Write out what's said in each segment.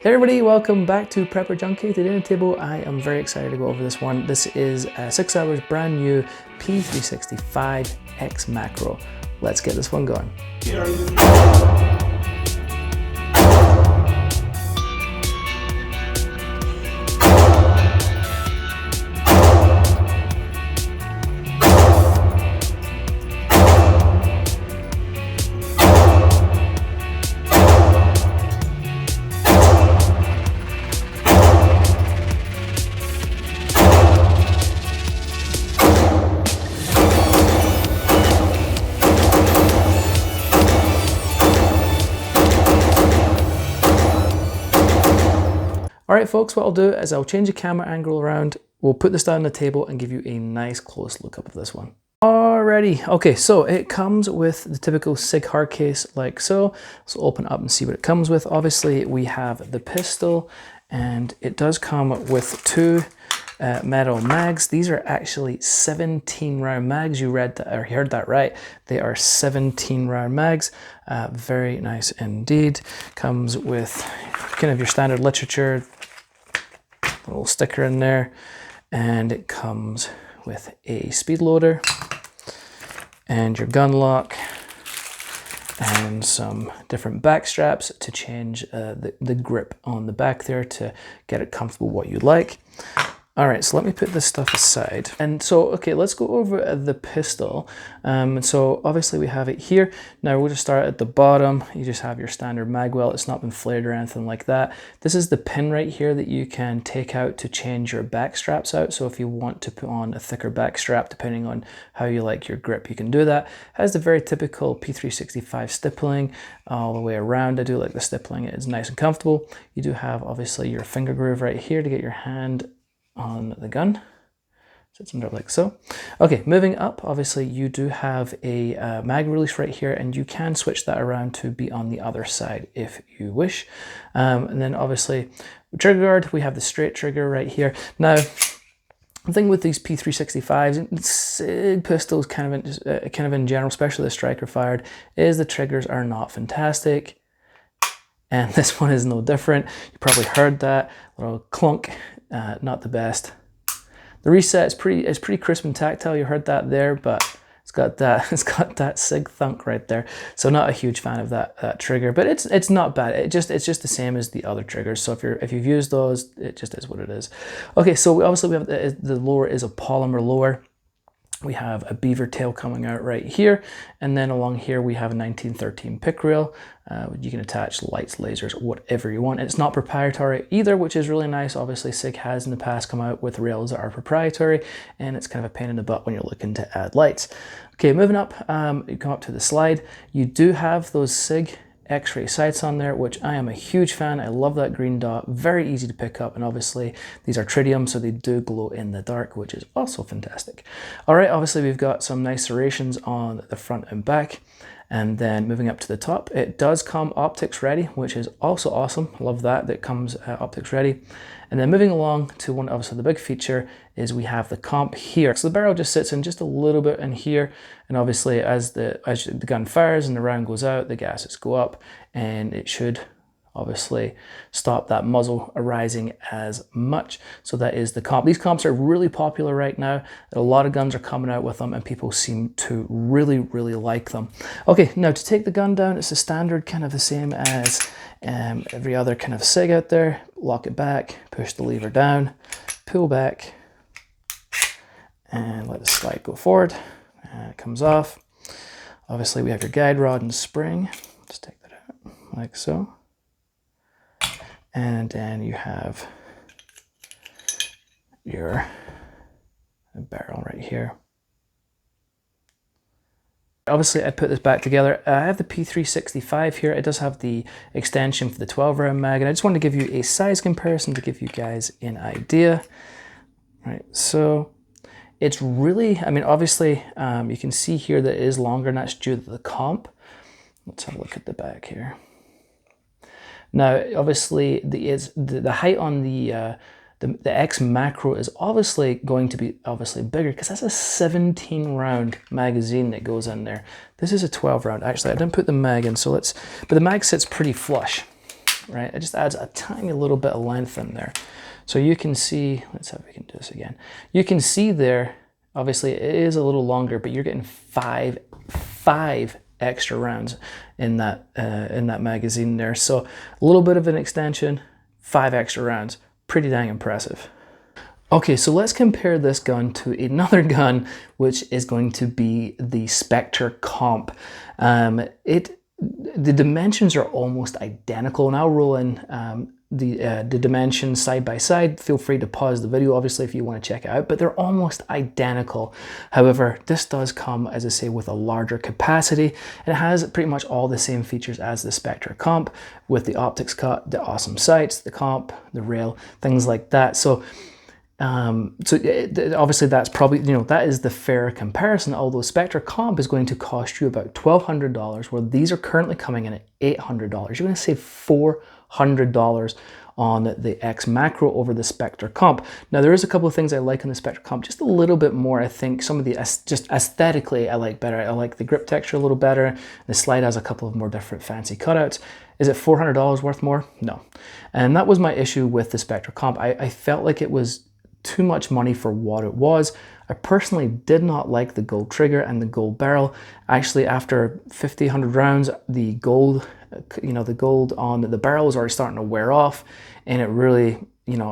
Hey everybody, welcome back to Prepper Junkie. Today on the table, I am very excited to go over this one. This is Sig Sauer's brand new P365 X Macro. Let's get this one going. Alright folks, what I'll do is I'll change the camera angle around, we'll put this down on the table and give you a nice close look up of this one. Alrighty, okay, so it comes with the typical Sig hard case like so. So open up and see what it comes with. Obviously we have the pistol and it does come with two metal mags. These are actually 17 round mags. You read that or heard that right. They are 17 round mags. Very nice indeed. Comes with kind of your standard literature, a little sticker in there, and it comes with a speed loader and your gun lock and some different back straps to change the grip on the back there to get it comfortable what you like. All right, so let me put this stuff aside. And so, okay, let's go over the pistol. So obviously we have it here. Now we'll just start at the bottom. You just have your standard mag well. It's not been flared or anything like that. This is the pin right here that you can take out to change your back straps out. So if you want to put on a thicker back strap, depending on how you like your grip, you can do that. It has the very typical P365 stippling all the way around. I do like the stippling. It's nice and comfortable. You do have obviously your finger groove right here to get your hand on the gun. Sits under like so. Okay, moving up, obviously you do have a mag release right here, and you can switch that around to be on the other side if you wish. And then obviously trigger guard, we have the straight trigger right here. Now, the thing with these P365s, pistols kind of in general, especially the striker fired, is the triggers are not fantastic. And this one is no different. You probably heard that little clunk. Not the best. The reset is pretty crisp and tactile. You heard that there, but it's got that Sig thunk right there. So not a huge fan of that trigger, but it's not bad. It's just the same as the other triggers. So if you've used those, it just is what it is. Okay, so obviously we have the lower is a polymer lower. We have a beaver tail coming out right here, and then along here we have a 1913 pick rail. You can attach lights, lasers, whatever you want. And it's not proprietary either, which is really nice. Obviously, Sig has in the past come out with rails that are proprietary, and it's kind of a pain in the butt when you're looking to add lights. Okay, moving up, you come up to the slide. You do have those Sig X-ray sights on there, which I am a huge fan. I love that green dot, very easy to pick up, and obviously these are tritium, so they do glow in the dark, which is also fantastic. All right, obviously we've got some nice serrations on the front and back, and then moving up to the top, it does come optics ready, which is also awesome. Love that comes optics ready. And then moving along to one, obviously the big feature is we have the comp here. So the barrel just sits in just a little bit in here, and obviously as the gun fires and the round goes out, the gases go up, and it should obviously stop that muzzle arising as much. So that is the comp. These comps are really popular right now. A lot of guns are coming out with them, and people seem to really like them. Okay, now to take the gun down, it's a standard kind of the same as every other kind of Sig out there. Lock it back, push the lever down, pull back, and let the slide go forward. And it comes off. Obviously we have your guide rod and spring. Just take that out like so. And then you have your barrel right here. Obviously, I put this back together. I have the P365 here. It does have the extension for the 12 round mag, and I just wanted to give you a size comparison to give you guys an idea. All right, so it's really, I mean, obviously, you can see here that it is longer, and that's due to the comp. Let's have a look at the back here. Now, obviously, the height on the X Macro is obviously going to be bigger because that's a 17 round magazine that goes in there. This is a 12 round. Actually, I didn't put the mag in, so but the mag sits pretty flush. right? It just adds a tiny little bit of length in there. So you can see, let's see if we can do this again. You can see there, obviously it is a little longer, but you're getting five extra rounds in that magazine there. So a little bit of an extension, 5 extra rounds, pretty dang impressive. Okay, so let's compare this gun to another gun, which is going to be the Spectre Comp. The dimensions are almost identical, and I'll roll in the dimensions side by side. Feel free to pause the video, obviously, if you want to check it out, but they're almost identical. However, this does come, as I say, with a larger capacity. It has pretty much all the same features as the Spectre Comp, with the optics cut, the awesome sights, the comp, the rail, things like that. So obviously that's probably, that is the fair comparison, although Spectre Comp is going to cost you about $1,200, where these are currently coming in at $800. You're going to save $400 on the X Macro over the Spectre Comp. Now, there is a couple of things I like on the Spectre Comp just a little bit more. I think some of the, just aesthetically, I like better. I like the grip texture a little better. The slide has a couple of more different fancy cutouts. Is it $400 worth more? No. And that was my issue with the Spectre Comp. I felt like it was too much money for what it was. I personally did not like the gold trigger and the gold barrel. Actually, after 50, 100 rounds, the gold, the gold on the barrel was already starting to wear off, and it really,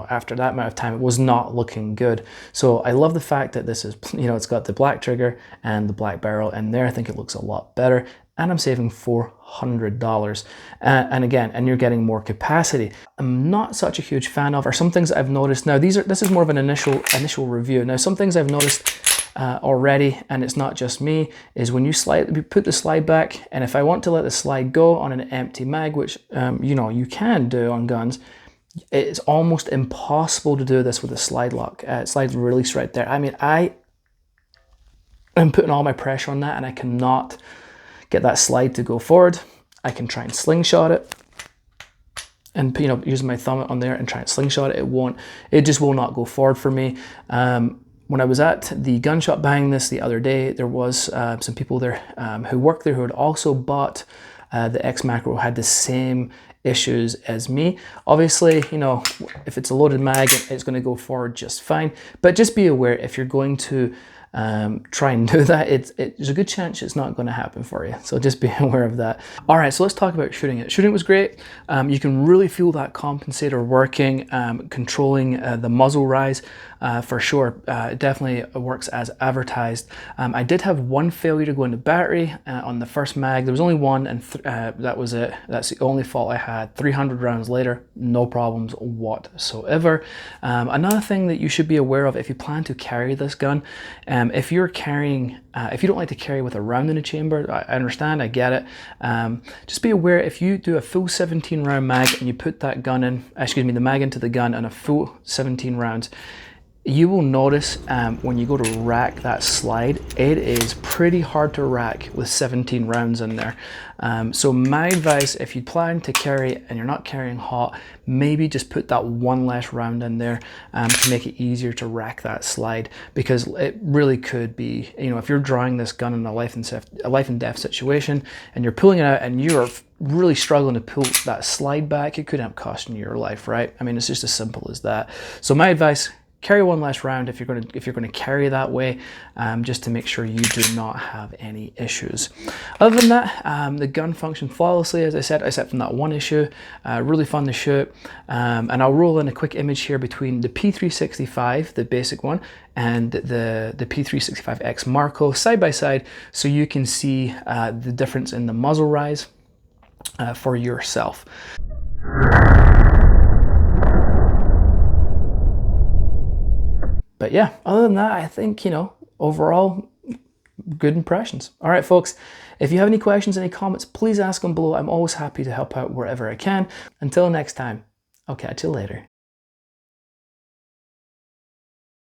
after that amount of time, it was not looking good. So I love the fact that this is, it's got the black trigger and the black barrel in there. I think it looks a lot better, and I'm saving $400. And again, and you're getting more capacity. I'm not such a huge fan of, or some things I've noticed. Now, this is more of an initial review. Now, some things I've noticed already, and it's not just me, is when you put the slide back, and if I want to let the slide go on an empty mag, which you can do on guns, it's almost impossible to do this with a slide lock, slide release right there. I mean, I am putting all my pressure on that, and I cannot get that slide to go forward. I can try and slingshot it, and using my thumb on there and try and slingshot it. It just will not go forward for me. When I was at the gun shop buying this the other day, there was some people there who worked there who had also bought the X Macro, had the same issues as me. Obviously, if it's a loaded mag, it's going to go forward just fine. But just be aware, if you're going to try and do that, there's a good chance it's not going to happen for you. So just be aware of that. All right, so let's talk about shooting it. Shooting was great. You can really feel that compensator working, controlling the muzzle rise for sure. It definitely works as advertised. I did have one failure to go into battery on the first mag. There was only one, and that was it. That's the only fault I had. 300 rounds later, no problems whatsoever. Another thing that you should be aware of if you plan to carry this gun, if you're carrying, if you don't like to carry with a round in the chamber, I understand, I get it. Just be aware, if you do a full 17 round mag and you put that gun in, the mag into the gun and a full 17 rounds, you will notice when you go to rack that slide, it is pretty hard to rack with 17 rounds in there. So my advice, if you plan to carry and you're not carrying hot, maybe just put that one less round in there to make it easier to rack that slide, because it really could be, if you're drawing this gun in a life and death situation and you're pulling it out and you're really struggling to pull that slide back, it could end up costing you your life, right? I mean, it's just as simple as that. So my advice, carry one less round if you're going to carry that way, just to make sure you do not have any issues. Other than that, the gun functioned flawlessly, as I said, except from that one issue. Really fun to shoot, and I'll roll in a quick image here between the P365, the basic one, and the P365X Marco side by side, so you can see the difference in the muzzle rise for yourself. But yeah, other than that, I think, overall, good impressions. All right, folks, if you have any questions, any comments, please ask them below. I'm always happy to help out wherever I can. Until next time, I'll catch you later.